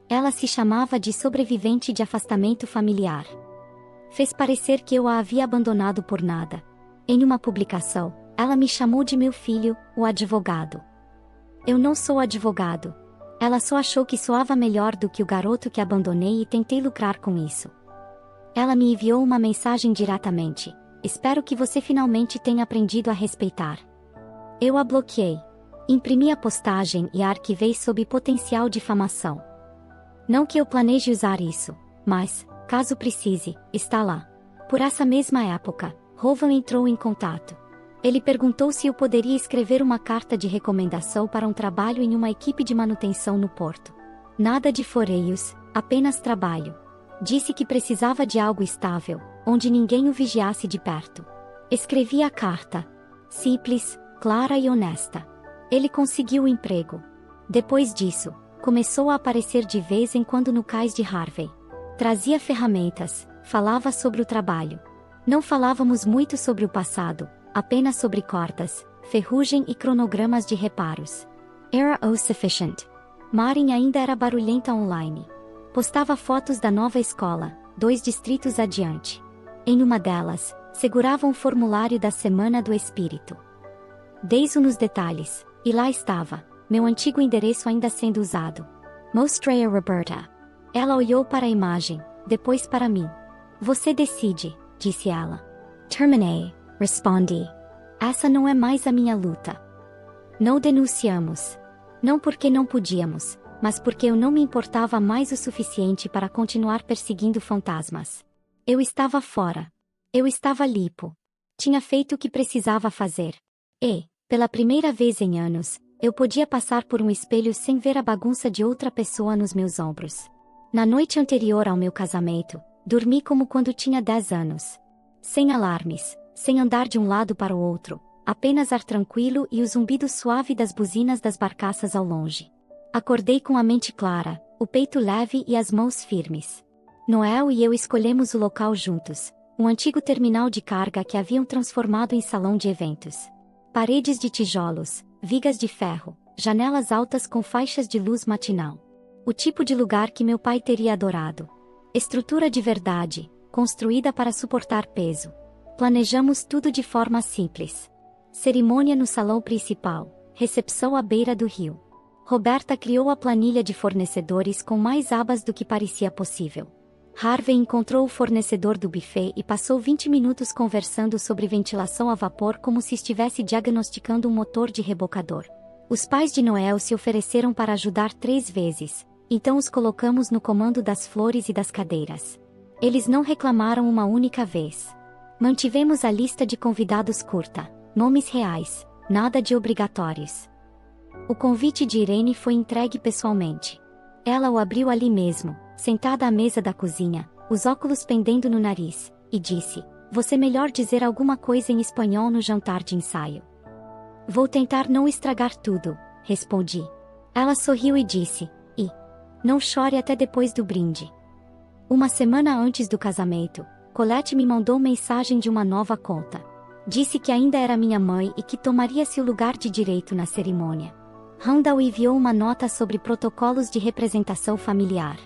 Ela se chamava de sobrevivente de afastamento familiar. Fez parecer que eu a havia abandonado por nada. Em uma publicação, ela me chamou de meu filho, o advogado. Eu não sou advogado. Ela só achou que soava melhor do que o garoto que abandonei e tentei lucrar com isso. Ela me enviou uma mensagem diretamente. Espero que você finalmente tenha aprendido a respeitar. Eu a bloqueei. Imprimi a postagem e a arquivei sob potencial difamação. Não que eu planeje usar isso, mas, caso precise, está lá. Por essa mesma época, Rowan entrou em contato. Ele perguntou se eu poderia escrever uma carta de recomendação para um trabalho em uma equipe de manutenção no porto. Nada de floreios, apenas trabalho. Disse que precisava de algo estável, onde ninguém o vigiasse de perto. Escrevi a carta. Simples, clara e honesta. Ele conseguiu o emprego. Depois disso, começou a aparecer de vez em quando no cais de Harvey. Trazia ferramentas, falava sobre o trabalho. Não falávamos muito sobre o passado, apenas sobre cordas, ferrugem e cronogramas de reparos. Era o sufficient. Marin ainda era barulhenta online. Postava fotos da nova escola, 2 distritos adiante. Em uma delas, segurava um formulário da Semana do Espírito. Dei-o nos detalhes, e lá estava, meu antigo endereço ainda sendo usado. Mostrei a Roberta. Ela olhou para a imagem, depois para mim. Você decide, disse ela. Terminei, respondi. Essa não é mais a minha luta. Não denunciamos. Não porque não podíamos, mas porque eu não me importava mais o suficiente para continuar perseguindo fantasmas. Eu estava fora. Eu estava limpo. Tinha feito o que precisava fazer. E, pela primeira vez em anos, Eu podia passar por um espelho sem ver a bagunça de outra pessoa nos meus ombros. Na noite anterior ao meu casamento, dormi como quando tinha 10 anos. Sem alarmes, sem andar de um lado para o outro, apenas ar tranquilo e o zumbido suave das buzinas das barcaças ao longe. Acordei com a mente clara, o peito leve e as mãos firmes. Noel e eu escolhemos o local juntos, um antigo terminal de carga que haviam transformado em salão de eventos. Paredes de tijolos, vigas de ferro, janelas altas com faixas de luz matinal. O tipo de lugar que meu pai teria adorado. Estrutura de verdade, construída para suportar peso. Planejamos tudo de forma simples. Cerimônia no salão principal, recepção à beira do rio. Roberta criou a planilha de fornecedores com mais abas do que parecia possível. Harvey encontrou o fornecedor do buffet e passou 20 minutos conversando sobre ventilação a vapor como se estivesse diagnosticando um motor de rebocador. Os pais de Noel se ofereceram para ajudar 3 vezes, então os colocamos no comando das flores e das cadeiras. Eles não reclamaram uma única vez. Mantivemos a lista de convidados curta, nomes reais, nada de obrigatórios. O convite de Irene foi entregue pessoalmente. Ela o abriu ali mesmo, sentada à mesa da cozinha, os óculos pendendo no nariz, e disse: "Você melhor dizer alguma coisa em espanhol no jantar de ensaio." "Vou tentar não estragar tudo", respondi. Ela sorriu e disse: "Não chore até depois do brinde." Uma semana antes do casamento, Colette me mandou mensagem de uma nova conta. Disse que ainda era minha mãe e que tomaria seu lugar de direito na cerimônia. Randall enviou uma nota sobre protocolos de representação familiar.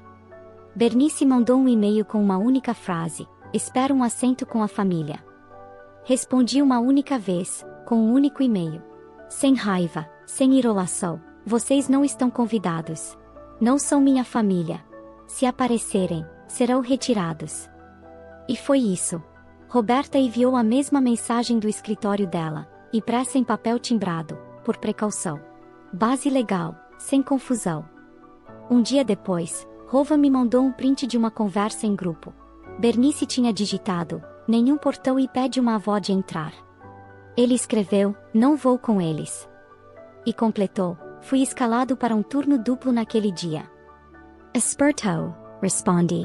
Bernice mandou um e-mail com uma única frase: "Espero um assento com a família." Respondi uma única vez, com um único e-mail. Sem raiva, sem enrolação: "Vocês não estão convidados. Não são minha família. Se aparecerem, serão retirados." E foi isso. Roberta enviou a mesma mensagem do escritório dela, impressa em papel timbrado, por precaução. Base legal, sem confusão. Um dia depois, Rova me mandou um print de uma conversa em grupo. Bernice tinha digitado: "Nenhum portão impede uma avó de entrar." Ele escreveu: "Não vou com eles." E completou: "Fui escalado para um turno duplo naquele dia." "Esperto", respondi.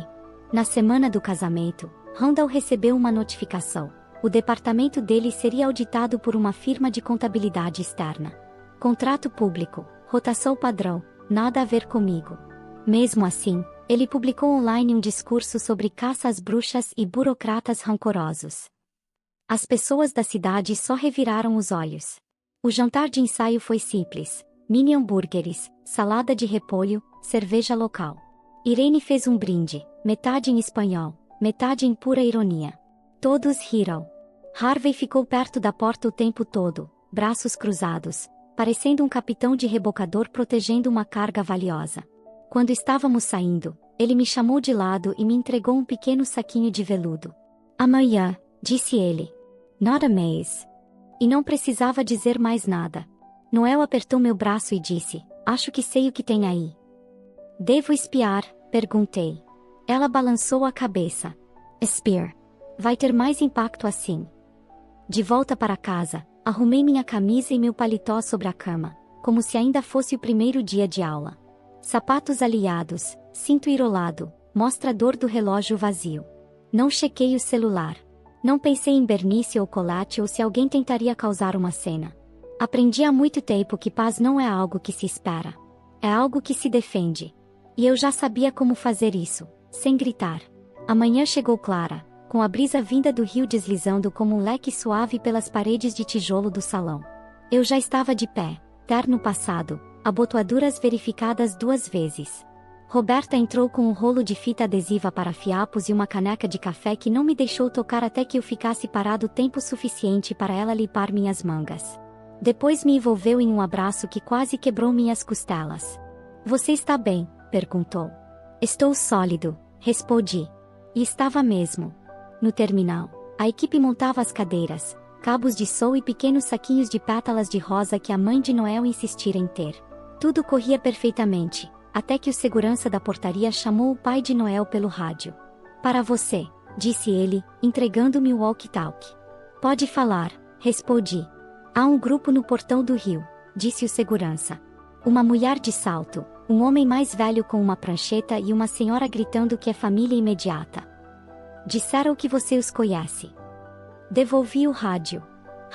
Na semana do casamento, Randall recebeu uma notificação. O departamento dele seria auditado por uma firma de contabilidade externa. Contrato público, rotação padrão, nada a ver comigo. Mesmo assim, ele publicou online um discurso sobre caça às bruxas e burocratas rancorosos. As pessoas da cidade só reviraram os olhos. O jantar de ensaio foi simples: mini hambúrgueres, salada de repolho, cerveja local. Irene fez um brinde, metade em espanhol, metade em pura ironia. Todos riram. Harvey ficou perto da porta o tempo todo, braços cruzados, parecendo um capitão de rebocador protegendo uma carga valiosa. Quando estávamos saindo, ele me chamou de lado e me entregou um pequeno saquinho de veludo. "Amanhã", disse ele. "Not a maze." E não precisava dizer mais nada. Noel apertou meu braço e disse: "Acho que sei o que tem aí." "Devo espiar?" perguntei. Ela balançou a cabeça. "Espiar. Vai ter mais impacto assim." De volta para casa, arrumei minha camisa e meu paletó sobre a cama, como se ainda fosse o primeiro dia de aula. Sapatos aliados, cinto enrolado, mostrador do relógio vazio. Não chequei o celular. Não pensei em Bernice ou Colette ou se alguém tentaria causar uma cena. Aprendi há muito tempo que paz não é algo que se espera. É algo que se defende. E eu já sabia como fazer isso, sem gritar. A manhã chegou clara, com a brisa vinda do rio deslizando como um leque suave pelas paredes de tijolo do salão. Eu já estava de pé, terno passado, abotoaduras verificadas 2 vezes. Roberta entrou com um rolo de fita adesiva para fiapos e uma caneca de café que não me deixou tocar até que eu ficasse parado tempo suficiente para ela limpar minhas mangas. Depois me envolveu em um abraço que quase quebrou minhas costelas. "Você está bem?" perguntou. "Estou sólido", respondi. E estava mesmo. No terminal, a equipe montava as cadeiras, cabos de sol e pequenos saquinhos de pétalas de rosa que a mãe de Noel insistira em ter. Tudo corria perfeitamente, até que o segurança da portaria chamou o pai de Noel pelo rádio. "Para você", disse ele, entregando-me o walkie-talkie. "Pode falar", respondi. "Há um grupo no portão do rio", disse o segurança. Uma mulher de salto, um homem mais velho com uma prancheta e uma senhora gritando que é família imediata. Disseram que você os conhece. Devolvi o rádio.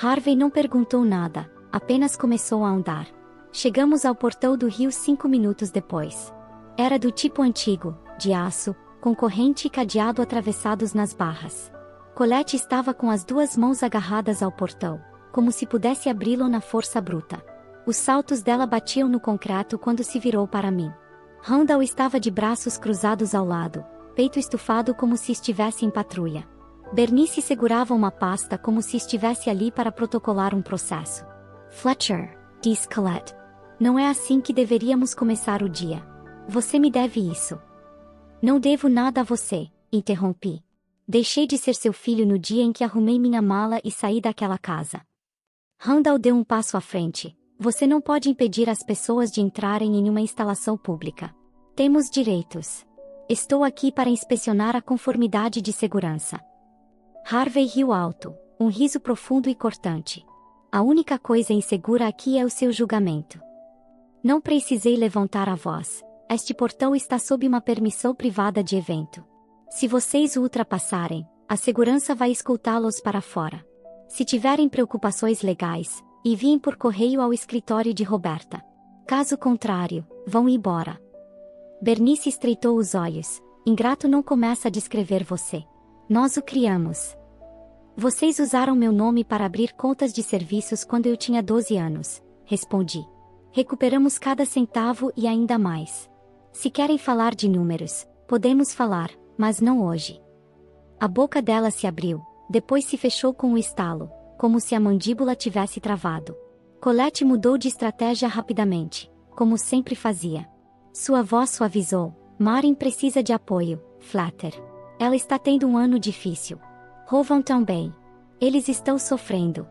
Harvey não perguntou nada, apenas começou a andar. Chegamos ao portão do rio 5 minutos depois. Era do tipo antigo, de aço, com corrente e cadeado atravessados nas barras. Colette estava com as 2 mãos agarradas ao portão, como se pudesse abri-lo na força bruta. Os saltos dela batiam no concreto quando se virou para mim. Randall estava de braços cruzados ao lado, peito estufado como se estivesse em patrulha. Bernice segurava uma pasta como se estivesse ali para protocolar um processo. Fletcher, disse Colette. Não é assim que deveríamos começar o dia. Você me deve isso. Não devo nada a você, interrompi. Deixei de ser seu filho no dia em que arrumei minha mala e saí daquela casa. Randall deu um passo à frente. Você não pode impedir as pessoas de entrarem em uma instalação pública. Temos direitos. Estou aqui para inspecionar a conformidade de segurança. Harvey riu alto, um riso profundo e cortante. A única coisa insegura aqui é o seu julgamento. Não precisei levantar a voz. Este portão está sob uma permissão privada de evento. Se vocês o ultrapassarem, a segurança vai escoltá-los para fora. Se tiverem preocupações legais, enviem por correio ao escritório de Roberta. Caso contrário, vão embora. Bernice estreitou os olhos. Ingrato não começa a descrever você. Nós o criamos. Vocês usaram meu nome para abrir contas de serviços quando eu tinha 12 anos, respondi. Recuperamos cada centavo e ainda mais. Se querem falar de números, podemos falar, mas não hoje. A boca dela se abriu, depois se fechou com um estalo, como se a mandíbula tivesse travado. Colette mudou de estratégia rapidamente, como sempre fazia. Sua voz suavizou. Marin precisa de apoio, Flatter. Ela está tendo um ano difícil. Rovan também. Eles estão sofrendo.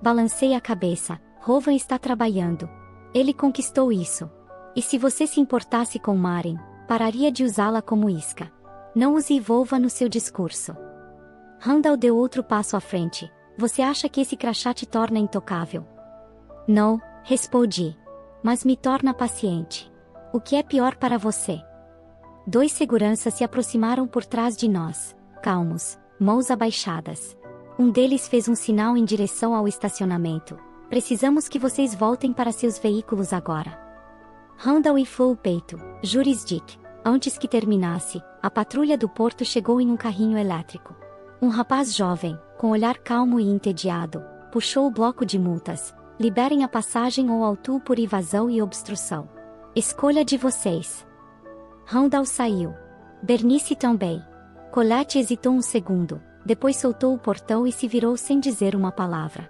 Balancei a cabeça. Rovan está trabalhando. Ele conquistou isso. E se você se importasse com Marin, pararia de usá-la como isca. Não use envolva no seu discurso. Randall deu outro passo à frente. Você acha que esse crachá te torna intocável? Não, respondi. Mas me torna paciente. O que é pior para você? 2 seguranças se aproximaram por trás de nós, calmos, mãos abaixadas. Um deles fez um sinal em direção ao estacionamento. Precisamos que vocês voltem para seus veículos agora. Randall inflou o peito. Jurisdic. Antes que terminasse, a patrulha do porto chegou em um carrinho elétrico. Um rapaz jovem, com olhar calmo e entediado, puxou o bloco de multas. Liberem a passagem ou autuo por evasão e obstrução. Escolha de vocês. Randall saiu. Bernice também. Colette hesitou um segundo, depois soltou o portão e se virou sem dizer uma palavra.